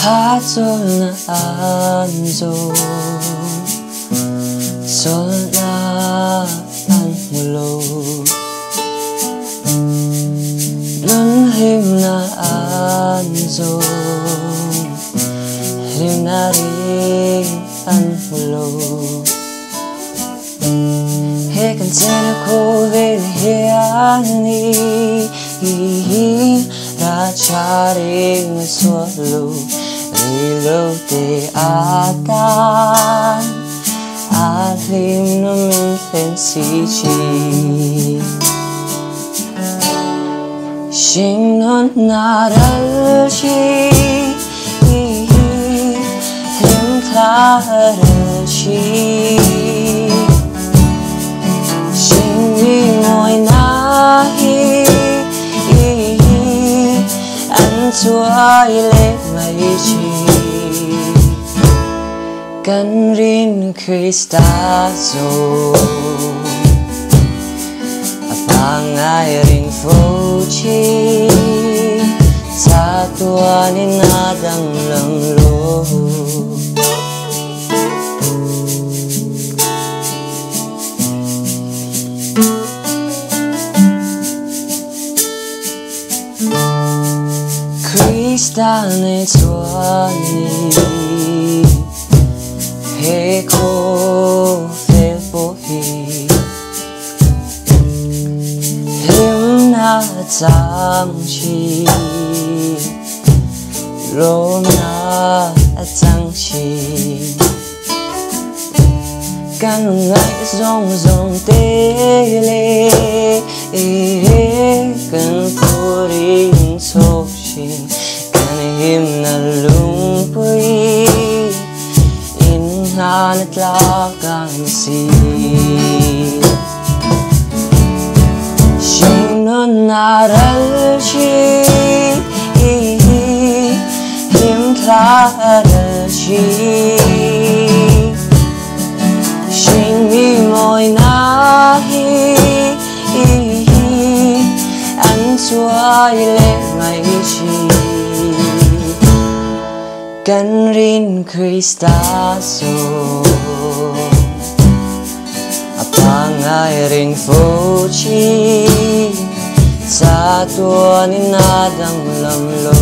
Hatol na anzo, sol na ang mulo, nun him na anzo, him na rin ang mulo. Hekan sena ko velhani, racharing swallow. Rilo te atan alim namin fensichi Shingnon naralchi Him taralchi Shingi moy nahi Antuay le mai chi Kan rin Kristazo Apangay ring fochi Sa tuwanin nadang lamlo Krista ne tuwani Heko felpohi Him na tangchi Rom na tangchi Kan ngai zong zong tele Kan puring soshin Kan him na lumpuri Hanat lakang si Shingnon naralchi Him taralchi Shingi moy nahi Antuay le mai chi Kan rin Kristazo Apangay ring fochi Sa tuwanin nadang lamlo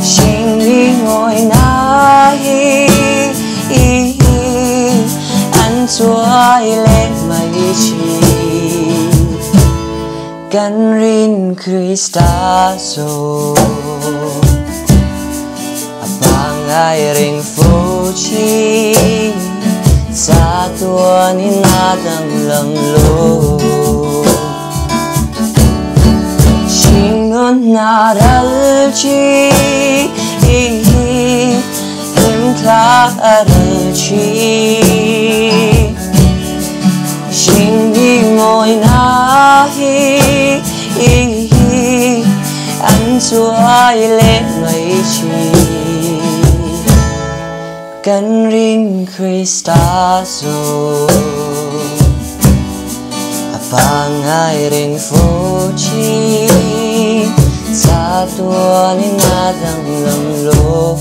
Shingi moy nahi Antuay le mai chi Kan rin Kristazo Apangay ring fochi Sa tuwanin nadang lamlo Shingnon naralchi Him taralchi Shingi moy nahi Antuay le mai chi Kan ring Kristaso Apangai ring fuchi Sa tuwa ni nadang lamlo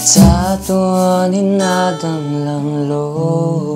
Sa tuwa ni nadang lamlo